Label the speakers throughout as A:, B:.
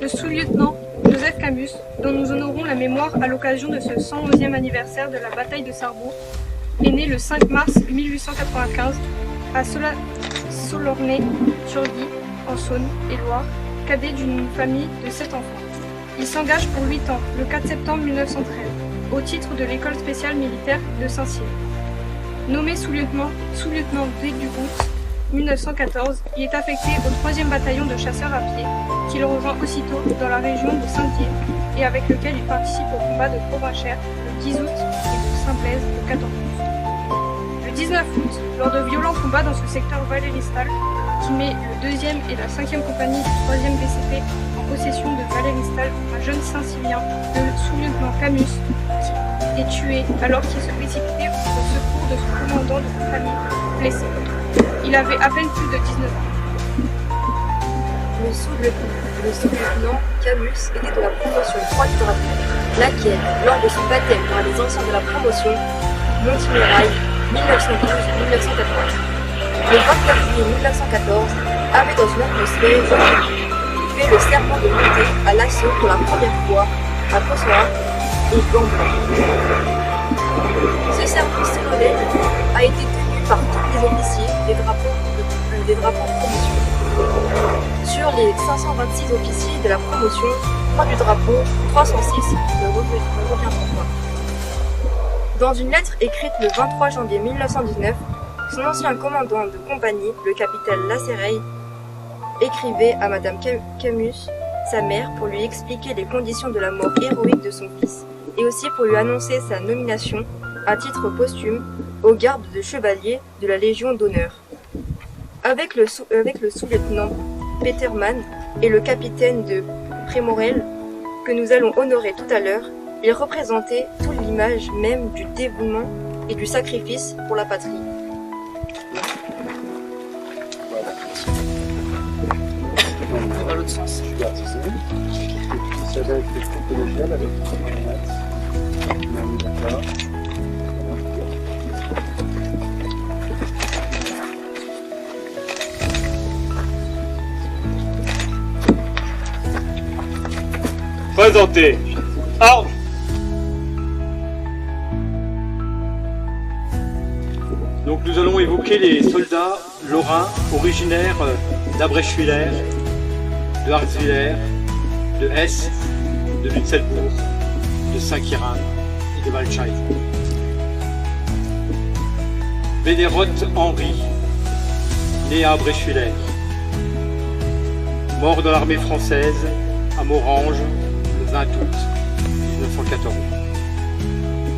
A: le sous-lieutenant Joseph Camus, dont nous honorons la mémoire à l'occasion de ce 111e anniversaire de la bataille de Sarrebourg, est né le 5 mars 1895 à Solornay-sur-Guye, en Saône-et-Loire, cadet d'une famille de 7 enfants. Il s'engage pour 8 ans, le 4 septembre 1913, au titre de l'école spéciale militaire de Saint-Cyr. Nommé sous-lieutenant dès du août 1914, il est affecté au 3e bataillon de chasseurs à pied, qu'il rejoint aussitôt dans la région de Saint-Dié et avec lequel il participe au combat de Provins-Cher le 10 août et de Saint-Blaise le 14 août. Le 19 août, lors de violents combats dans ce secteur Valéristal, qui met le 2e et la 5e compagnie du 3e BCP en possession de Valéristal, un jeune Saint-Cylien, le sous-lieutenant Camus, est tué alors qu'il se précipitait au secours de son commandant de compagnie blessé. Il avait à peine plus de 19 ans.
B: Le sous-lieutenant Camus était de la promotion 3 du drapeau, laquelle, lors de son baptême par les anciens de la promotion Montmirail 1912-1914, le 24 juillet 1914, avait dans une atmosphère fait le serment de monter à l'assaut pour la première fois à Fossoyres et Gambrin. Ce serment solennel a été tenu par tous les officiers des drapeaux de promotion. Sur les 526 officiers de la promotion, 3 du drapeau, 306 ne reviendront pas. Dans une lettre écrite le 23 janvier 1919, son ancien commandant de compagnie, le capitaine Lassereille, écrivait à Madame Camus, sa mère, pour lui expliquer les conditions de la mort héroïque de son fils, et aussi pour lui annoncer sa nomination, à titre posthume, au garde de chevalier de la Légion d'honneur. Avec le sous-lieutenant Petermann et le capitaine de Prémorel, que nous allons honorer tout à l'heure, il représentait toute l'image même du dévouement et du sacrifice pour la patrie.
C: Dans l'autre sens. Ça va être le collégial avec d'accord.
D: Présentez. Armes. Donc nous allons évoquer les soldats lorrains originaires d'Abrèche-Villers, de Hartzwiller, de Hesse, de Lutzelbourg, de Saint-Quirin et de Walscheid. Bénérotte Henri, né à Abrèche-Villers, mort dans l'armée française à Morange le 20 août 1914.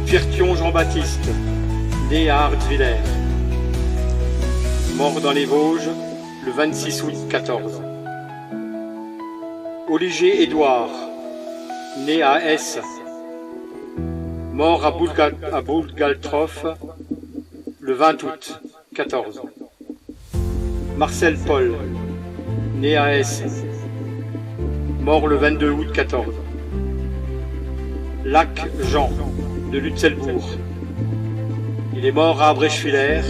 D: Firtion Jean-Baptiste, né à Hartzwiller, mort dans les Vosges le 26 août 14. Oliger Édouard, né à Hesse, mort à Bourgaltroff le 20 août 14. Marcel Paul, né à Hesse, mort le 22 août 14. Lac Jean, de Lutzelbourg, il est mort à Abrèche-Villers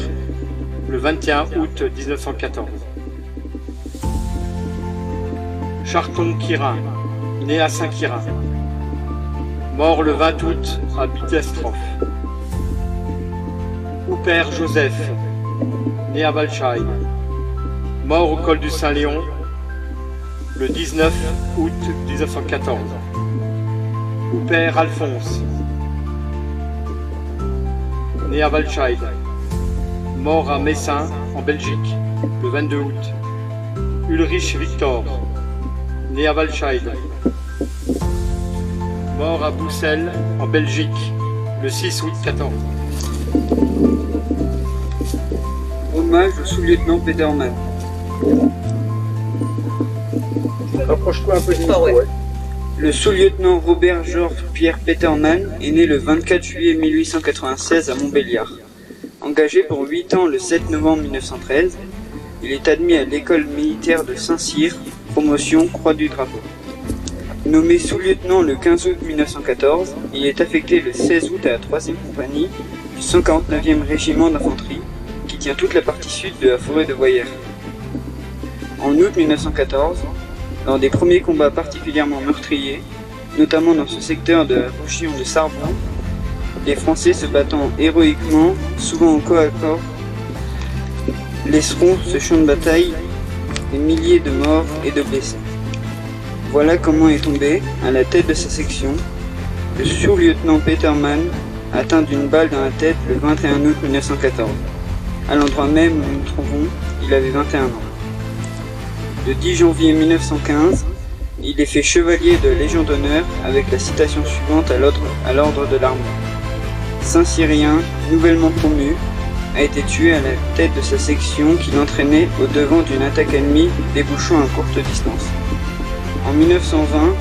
D: le 21 août 1914. Charton-Quirin, né à Saint-Quirin, mort le 20 août à Bidestroff. Houpert Joseph, né à Walscheid, mort au col du Saint-Léon le 19 août 1914. Houpert Alphonse, né à Walscheid, mort à Messin en Belgique le 22 août. Ulrich Victor, né à Walscheid, mort à Boussel en Belgique le 6 août 14.
C: Hommage au sous-lieutenant Petermann. Rapproche-toi un peu du micro, ouais. Le sous-lieutenant Robert-Georges Pierre Petermann est né le 24 juillet 1896 à Montbéliard. Engagé pour 8 ans le 7 novembre 1913, il est admis à l'école militaire de Saint-Cyr, promotion Croix du Drapeau. Nommé sous-lieutenant le 15 août 1914, il est affecté le 16 août à la 3e compagnie du 149e régiment d'infanterie qui tient toute la partie sud de la forêt de Voyères. En août 1914, lors des premiers combats particulièrement meurtriers, notamment dans ce secteur de la région de Sarrebruck, les Français se battant héroïquement, souvent au corps à corps, laisseront ce champ de bataille des milliers de morts et de blessés. Voilà comment est tombé, à la tête de sa section, le sous-lieutenant Petermann, atteint d'une balle dans la tête le 21 août 1914. À l'endroit même où nous nous trouvons, il avait 21 ans. Le 10 janvier 1915, il est fait chevalier de Légion d'honneur avec la citation suivante à l'ordre de l'armée. Saint-Cyrien, nouvellement promu, a été tué à la tête de sa section qui l'entraînait au devant d'une attaque ennemie débouchant à courte distance. En 1920,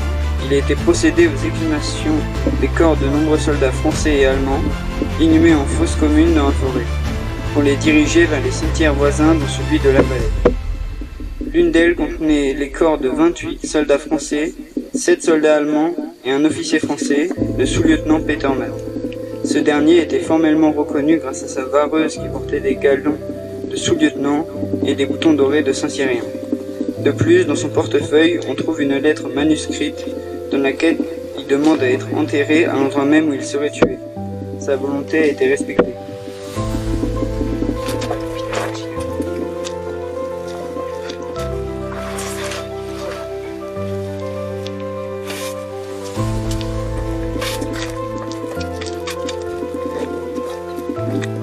C: il a été procédé aux exhumations des corps de nombreux soldats français et allemands inhumés en fosses communes dans la forêt, pour les diriger vers les cimetières voisins dont celui de la Valette. L'une d'elles contenait les corps de 28 soldats français, 7 soldats allemands et un officier français, le sous-lieutenant Petermann. Ce dernier était formellement reconnu grâce à sa vareuse qui portait des galons de sous-lieutenant et des boutons dorés de Saint-Cyrien. De plus, dans son portefeuille, on trouve une lettre manuscrite dans laquelle il demande à être enterré à l'endroit même où il serait tué. Sa volonté a été respectée.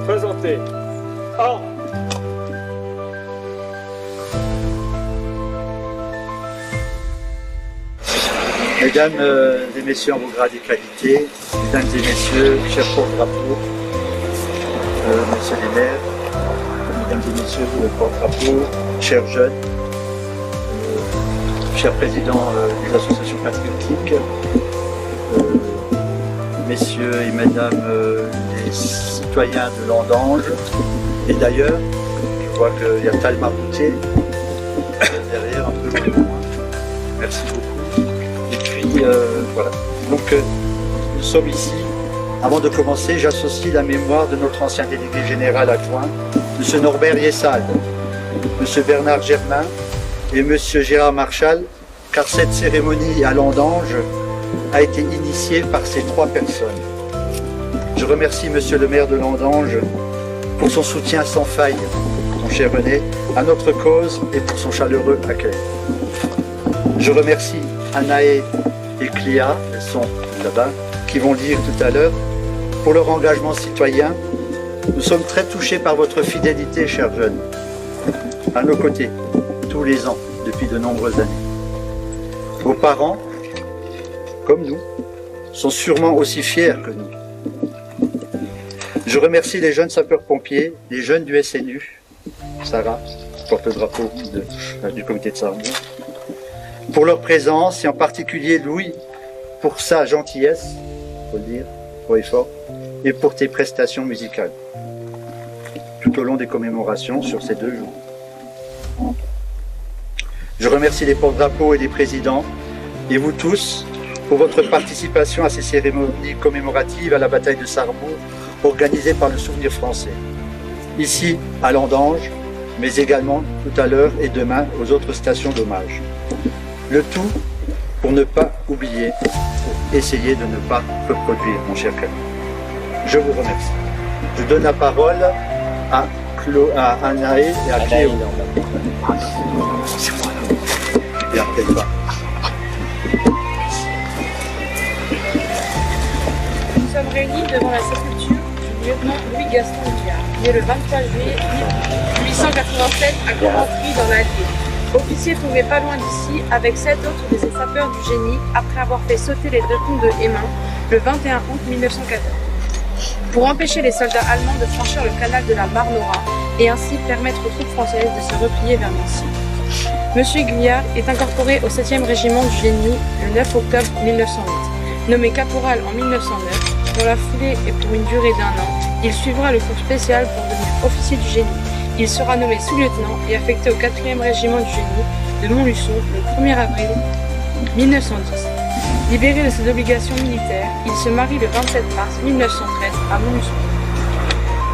D: Présentez. Or.
E: Mesdames et messieurs en vos grades et qualités, mesdames et messieurs, chers porte-drapeaux, messieurs les maires, mesdames et messieurs le porte-drapeaux, chers jeunes, chers présidents des associations patriotiques, messieurs et mesdames les citoyens de Landange et d'ailleurs, je vois qu'il y a Talma Routier derrière un peu plus loin. Merci beaucoup. Et puis voilà. Donc nous sommes ici. Avant de commencer, j'associe la mémoire de notre ancien délégué général adjoint, M. Norbert Yessald, M. Bernard Germain et M. Gérard Marchal, car cette cérémonie à Landange a été initiée par ces trois personnes. Je remercie Monsieur le maire de Landange pour son soutien sans faille, mon cher René, à notre cause et pour son chaleureux accueil. Je remercie Anaé et Cléa, elles sont là-bas, qui vont lire tout à l'heure, pour leur engagement citoyen. Nous sommes très touchés par votre fidélité, chers jeunes, à nos côtés, tous les ans, depuis de nombreuses années. Vos parents, comme nous, sont sûrement aussi fiers que nous. Je remercie les jeunes sapeurs-pompiers, les jeunes du SNU, Sarah, porte-drapeau du comité de Sarrebruck, pour leur présence et en particulier Louis pour sa gentillesse, faut le dire, pour effort, et pour tes prestations musicales tout au long des commémorations sur ces 2 jours. Je remercie les porte-drapeaux et les présidents et vous tous pour votre participation à ces cérémonies commémoratives à la bataille de Sarrebruck organisées par le Souvenir français, ici à Landange, mais également tout à l'heure et demain aux autres stations d'hommage. Le tout pour ne pas oublier, pour essayer de ne pas reproduire, mon cher Camille. Je vous remercie. Je donne la parole à Anaé et à Cléo. Et à Cléa.
A: Nous sommes réunis devant la sépulture du lieutenant Louis-Gaston Guillard, né le 23 juillet 1887 à Coventry dans l'Allier. Officier tombé pas loin d'ici avec 7 autres de ses sapeurs du génie après avoir fait sauter les 2 ponts de Hémin le 21 août 1914 pour empêcher les soldats allemands de franchir le canal de la Marnora et ainsi permettre aux troupes françaises de se replier vers Nancy. Monsieur Guillard est incorporé au 7e régiment du génie le 9 octobre 1908. Nommé caporal en 1909, dans la foulée et pour une durée d'1 an, il suivra le cours spécial pour devenir officier du génie. Il sera nommé sous-lieutenant et affecté au 4e régiment du génie de Montluçon le 1er avril 1910. Libéré de ses obligations militaires, il se marie le 27 mars 1913 à Montluçon.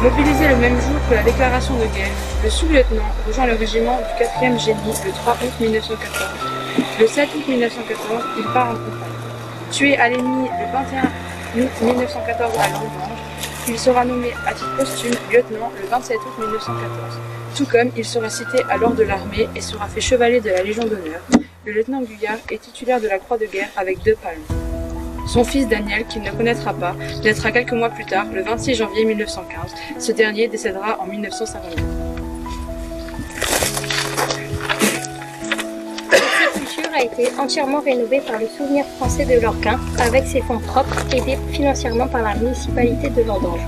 A: Mobilisé le même jour que la déclaration de guerre, le sous-lieutenant rejoint le régiment du 4e génie le 3 août 1914 Le 7 août 1914, il part en campagne. Tué à l'ennemi le 21 août 1914 à Landange, il sera nommé à titre posthume lieutenant le 27 août 1914. Tout comme il sera cité à l'ordre de l'armée et sera fait chevalier de la Légion d'honneur, le lieutenant Guyard est titulaire de la Croix de guerre avec 2 palmes. Son fils Daniel, qu'il ne connaîtra pas, naîtra quelques mois plus tard, le 26 janvier 1915. Ce dernier décédera en 1952.
F: Cette sculpture a été entièrement rénovée par le Souvenir français de Lorquin, avec ses fonds propres, aidés financièrement par la municipalité de Landange.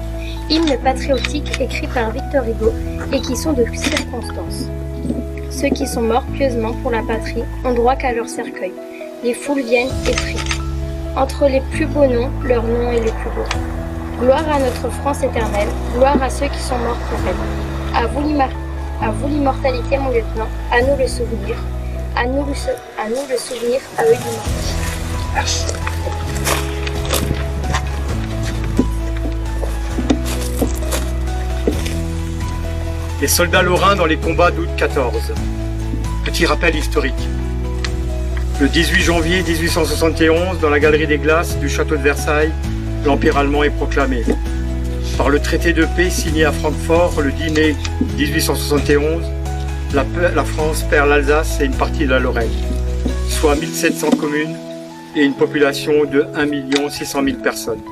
F: Hymnes patriotiques écrits par Victor Hugo et qui sont de circonstance. Ceux qui sont morts pieusement pour la patrie ont droit qu'à leur cercueil. Les foules viennent et prient. Entre les plus beaux noms, leur nom est le plus beau. Gloire à notre France éternelle, gloire à ceux qui sont morts pour elle. À vous l'immortalité, mon lieutenant, à nous le souvenir, à nous le souvenir, à eux l'immortalité.
E: Merci.
D: Les soldats lorrains dans les combats d'août 14. Petit rappel historique. Le 18 janvier 1871, dans la galerie des glaces du château de Versailles, l'Empire allemand est proclamé. Par le traité de paix signé à Francfort le 10 mai 1871, la France perd l'Alsace et une partie de la Lorraine, soit 1700 communes et une population de 1 600 000 personnes.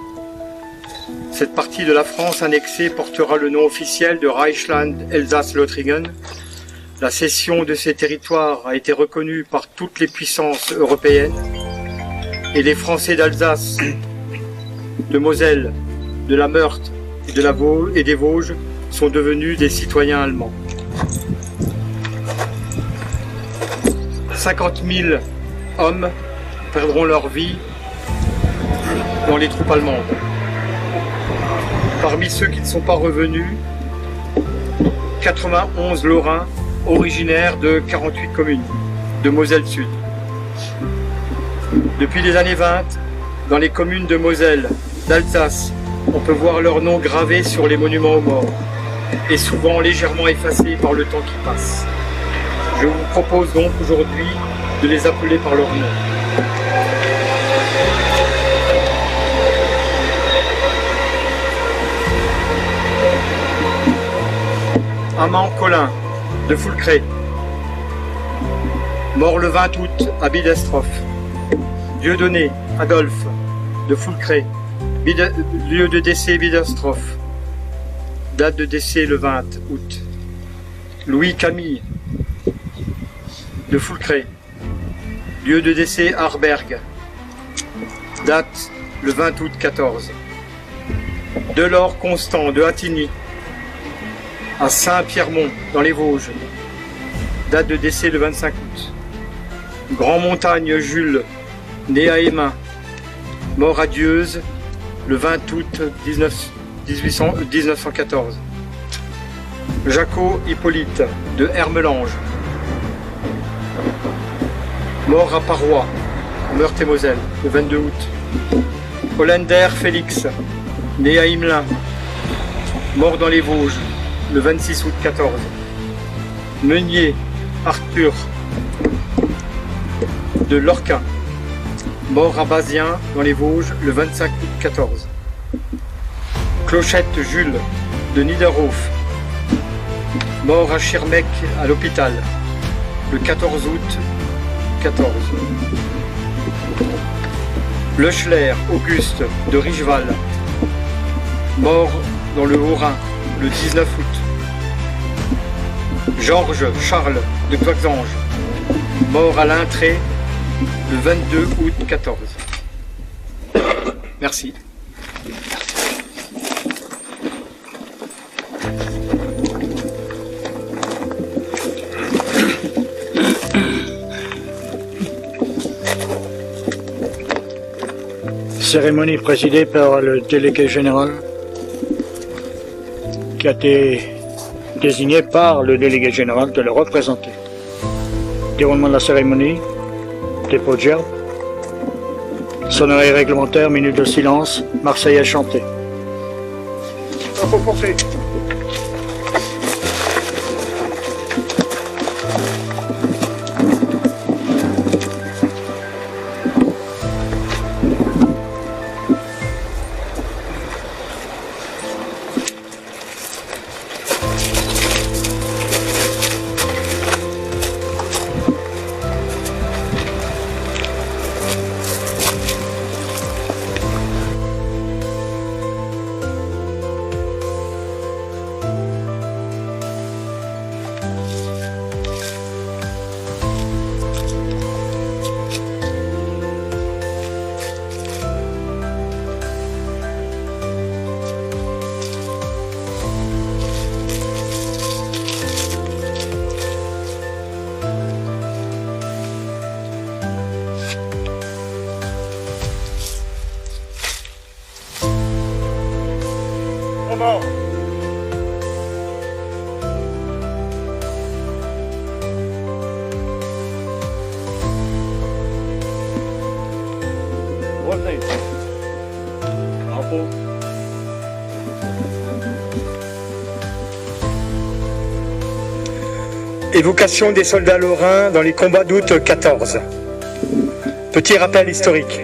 D: Cette partie de la France annexée portera le nom officiel de Reichsland Elsass-Lothringen. La cession de ces territoires a été reconnue par toutes les puissances européennes et les Français d'Alsace, de Moselle, de la Meurthe et des Vosges sont devenus des citoyens allemands. 50 000 hommes perdront leur vie dans les troupes allemandes. Parmi ceux qui ne sont pas revenus, 91 Lorrains originaires de 48 communes de Moselle Sud. Depuis les années 20, dans les communes de Moselle, d'Alsace, on peut voir leurs noms gravés sur les monuments aux morts et souvent légèrement effacés par le temps qui passe. Je vous propose donc aujourd'hui de les appeler par leur nom. Amand Colin, de Foulcré, mort le 20 août à Bidestrophe. Dieudonné, Adolphe, de Foulcré, lieu de décès Bidestrophe, date de décès le 20 août. Louis Camille, de Foulcré, lieu de décès Arberg, date le 20 août 14. Delors Constant, de Attigny, à Saint-Pierremont, dans les Vosges, date de décès le 25 août. Grand Montagne Jules, né à Émain, mort à Dieuze, le 20 août 1914. Jaco Hippolyte, de Hermelange, mort à Parois, en Meurthe-et-Moselle, le 22 août. Hollander Félix, né à Imelin, mort dans les Vosges, le 26 août 14. Meunier Arthur, de Lorquin, mort à Bazien, dans les Vosges, le 25 août 14. Clochette Jules, de Niederhof, mort à Schirmeck, à l'hôpital, le 14 août 14. Lechler Auguste, de Richeval, mort dans le Haut-Rhin, le 19 août. Georges Charles, de Coixange, mort à l'Intré, le 22 août 14. Merci.
G: Cérémonie présidée par le délégué général qui a été désigné par le délégué général de le représenter. Déroulement de la cérémonie, dépôt de gerbe, sonnerie réglementaire, minute de silence, Marseillaise chantée.
E: Faut porter.
G: mort. Revenez. Bravo.
H: Évocation des soldats lorrains dans les combats d'août 14. Petit rappel historique.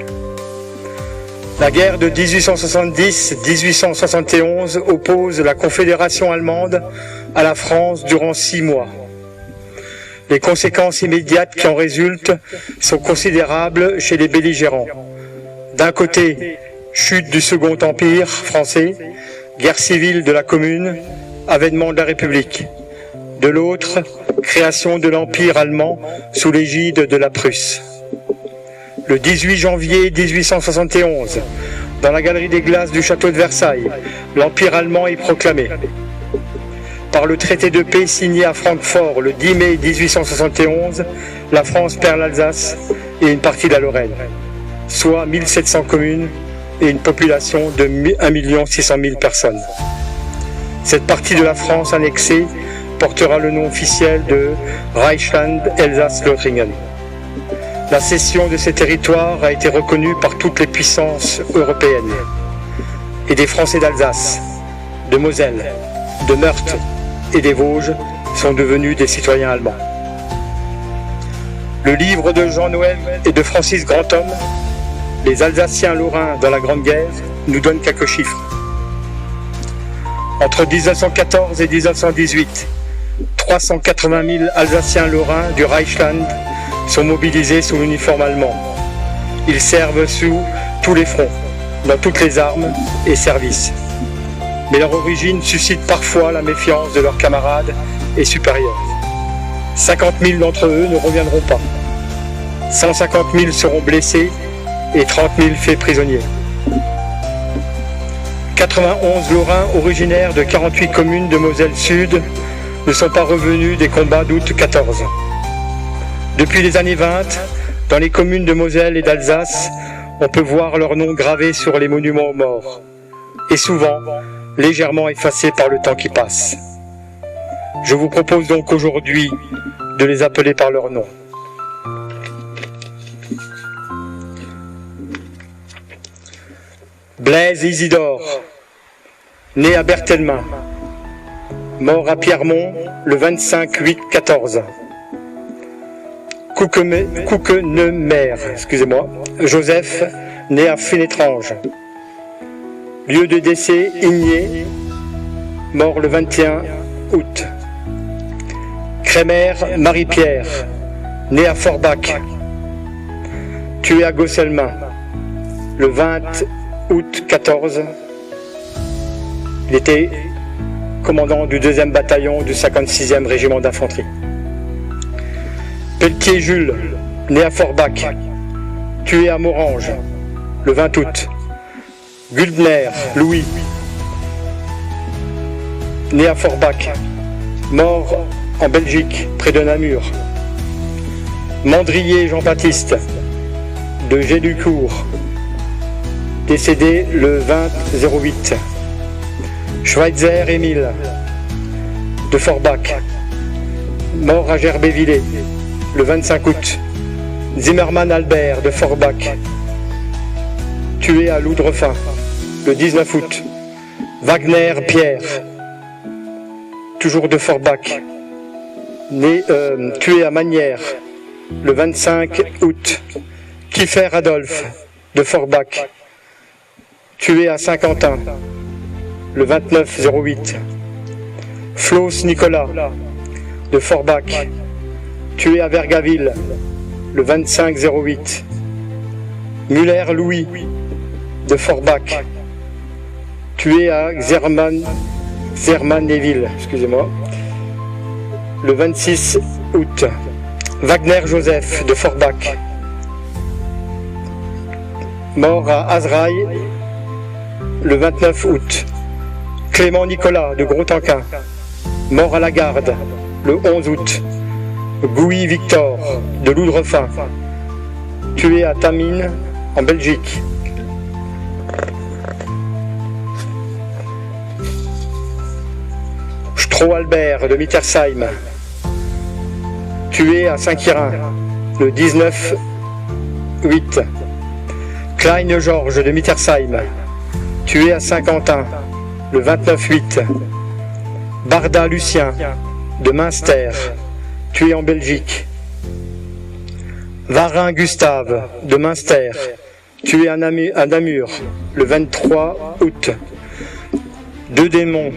H: La guerre de 1870-1871 oppose la Confédération allemande à la France durant 6 mois. Les conséquences immédiates qui en résultent sont considérables chez les belligérants. D'un côté, chute du Second Empire français, guerre civile de la Commune, avènement de la République. De l'autre, création de l'Empire allemand sous l'égide de la Prusse. Le 18 janvier 1871, dans la galerie des glaces du château de Versailles, l'Empire allemand est proclamé. Par le traité de paix signé à Francfort le 10 mai 1871, la France perd l'Alsace et une partie de la Lorraine, soit 1700 communes et une population de 1 600 000 personnes. Cette partie de la France annexée portera le nom officiel de Reichsland Elsass-Lothringen. La cession de ces territoires a été reconnue par toutes les puissances européennes. Et des Français d'Alsace, de Moselle, de Meurthe et des Vosges sont devenus des citoyens allemands. Le livre de Jean Noël et de Francis Grandhomme, Les Alsaciens lorrains dans la Grande Guerre, nous donne quelques chiffres. Entre 1914 et 1918, 380 000 Alsaciens lorrains du Reichsland sont mobilisés sous l'uniforme allemand. Ils servent sous tous les fronts, dans toutes les armes et services. Mais leur origine suscite parfois la méfiance de leurs camarades et supérieurs. 50 000 d'entre eux ne reviendront pas. 150 000 seront blessés et 30 000 faits prisonniers. 91 Lorrains originaires de 48 communes de Moselle Sud ne sont pas revenus des combats d'août 14. Depuis les années 20, dans les communes de Moselle et d'Alsace, on peut voir leurs noms gravés sur les monuments aux morts, et souvent légèrement effacés par le temps qui passe. Je vous propose donc aujourd'hui de les appeler par leur nom. Blaise Isidore, né à Berthelmain, mort à Pierremont le 25-8-14. Couquenemer, Joseph, né à Fénétrange. Lieu de décès, Igné, mort le 21 août. Crémer, Marie-Pierre, né à Forbach, tué à Gosselmain, le 20 août 14. Il était commandant du 2e bataillon du 56e régiment d'infanterie. Pelletier Jules, né à Forbach, tué à Morange, le 20 août. Guldner Louis, né à Forbach, mort en Belgique, près de Namur. Mandrier Jean-Baptiste, de Gélucourt, décédé le 20-08. Schweitzer Émile, de Forbach, mort à Gerbévillers, le 25 août. Zimmermann Albert, de Forbach, tué à Loudrefin, le 19 août. Wagner Pierre, toujours de Forbach, tué à Magnières, le 25 août. Kiefer Adolphe, de Forbach, tué à Saint-Quentin, le 29-08. Floss Nicolas, de Forbach, tué à Vergaville, le 25-08. Muller Louis, de Forbach, tué à Zermanéville, le 26 août. Wagner Joseph, de Forbach, mort à Azraï, le 29 août. Clément Nicolas, de Gros-Tanquin, mort à la Garde, le 11 août. Gouy Victor, de Loudrefin, tué à Tamines, en Belgique. Tro Albert de Mittersheim, tué à Saint-Quirin le 19-8. Klein Georges de Mittersheim, tué à Saint-Quentin le 29-8. Barda Lucien de Münster, tué en Belgique. Varin Gustave de Münster, tué à Namur le 23 août. Dedémon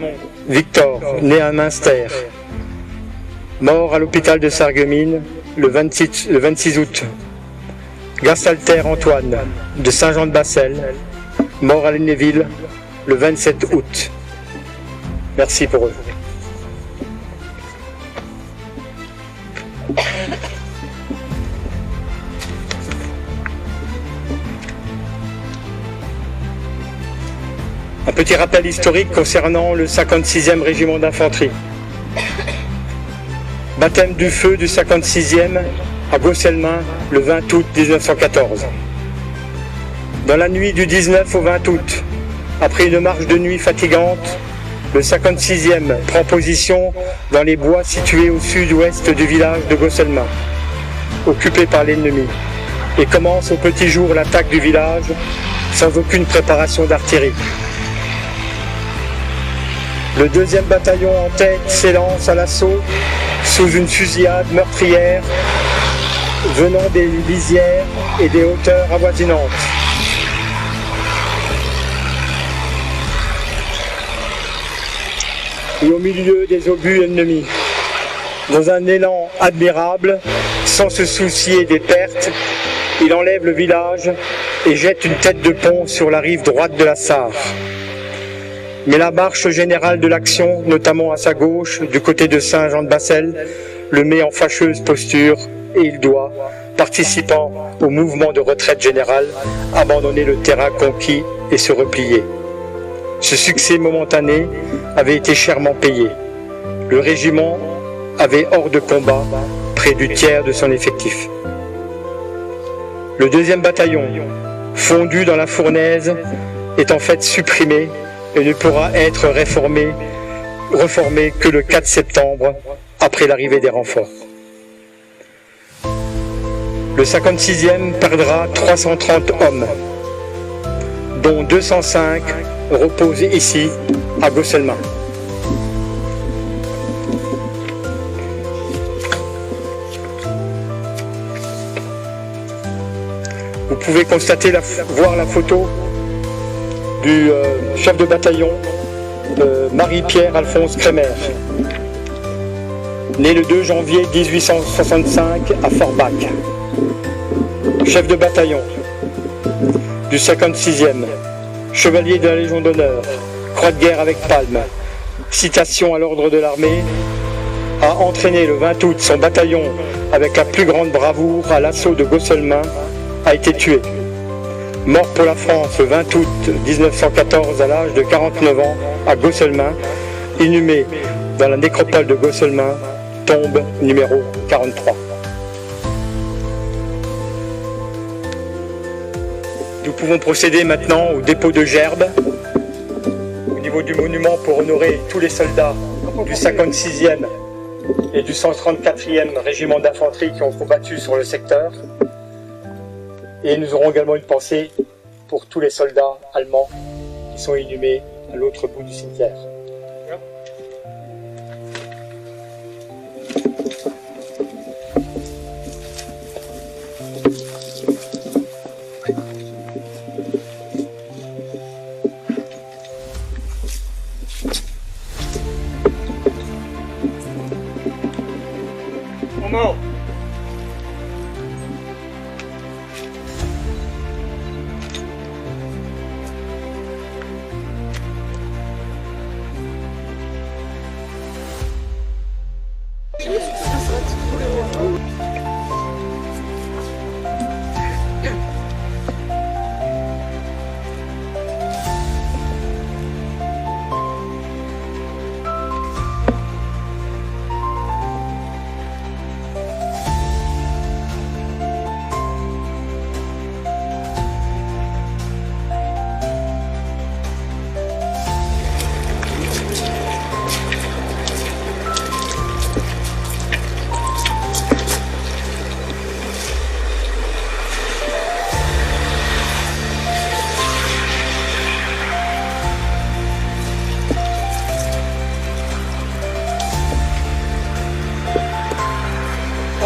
H: Victor, né à Münster, mort à l'hôpital de Sarreguemines le 26 août. Gastalter Antoine de Saint-Jean-de-Bassel, mort à Lunéville le 27 août. Merci pour eux. Un petit rappel historique concernant le 56e régiment d'infanterie. Baptême du feu du 56e à Gosselmin le 20 août 1914. Dans la nuit du 19 au 20 août, après une marche de nuit fatigante, le 56e prend position dans les bois situés au sud-ouest du village de Gosselmin, occupé par l'ennemi, et commence au petit jour l'attaque du village sans aucune préparation d'artillerie. Le 2e bataillon en tête s'élance à l'assaut sous une fusillade meurtrière venant des lisières et des hauteurs avoisinantes. Et au milieu des obus ennemis, dans un élan admirable, sans se soucier des pertes, il enlève le village et jette une tête de pont sur la rive droite de la Sarre. Mais la marche générale de l'action, notamment à sa gauche, du côté de Saint-Jean-de-Bassel, le met en fâcheuse posture et il doit, participant au mouvement de retraite générale, abandonner le terrain conquis et se replier. Ce succès momentané avait été chèrement payé. Le régiment avait hors de combat près du tiers de son effectif. Le 2e bataillon, fondu dans la fournaise, est en fait supprimé et ne pourra être reformé que le 4 septembre, après l'arrivée des renforts. Le 56e perdra 330 hommes, dont 205 reposent ici, à Gosselmin. Vous pouvez voir la photo du chef de bataillon Marie-Pierre Alphonse Crémer, né le 2 janvier 1865 à Forbach. Chef de bataillon du 56e, chevalier de la Légion d'honneur, croix de guerre avec palme, citation à l'ordre de l'armée, a entraîné le 20 août son bataillon avec la plus grande bravoure à l'assaut de Gosselmin, a été tué. Mort pour la France le 20 août 1914 à l'âge de 49 ans à Gosselmin, inhumé dans la nécropole de Gosselmin, tombe numéro 43. Nous pouvons procéder maintenant au dépôt de gerbes au niveau du monument pour honorer tous les soldats du 56e et du 134e régiment d'infanterie qui ont combattu sur le secteur. Et nous aurons également une pensée pour tous les soldats allemands qui sont inhumés à l'autre bout du cimetière.
C: Moment.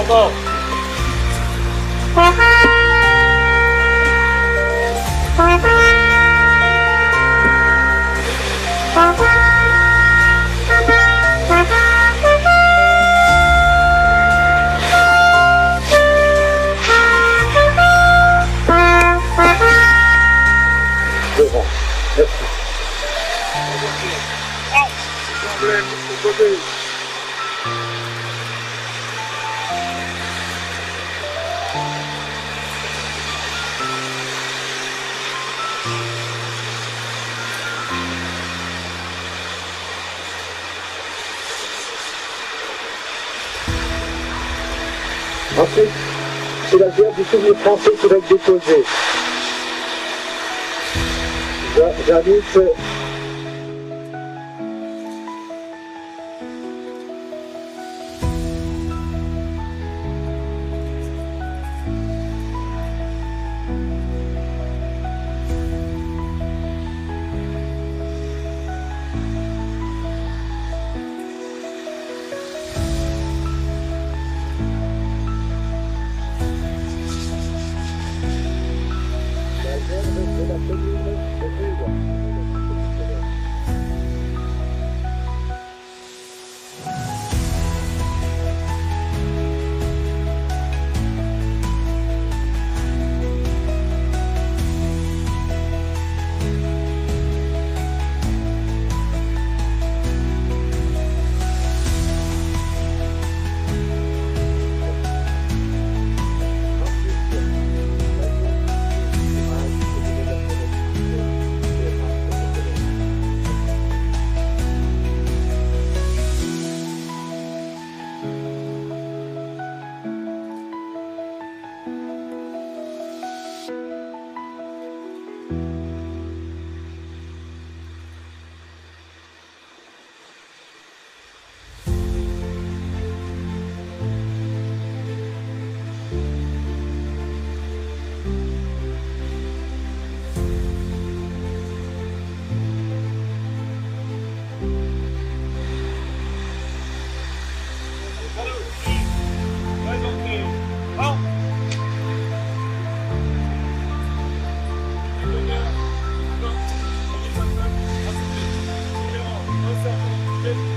D: Encore.
E: Devant. Merci. Ensuite, c'est la bière du souvenir français qui va être déposée. J'invite
D: Thank you.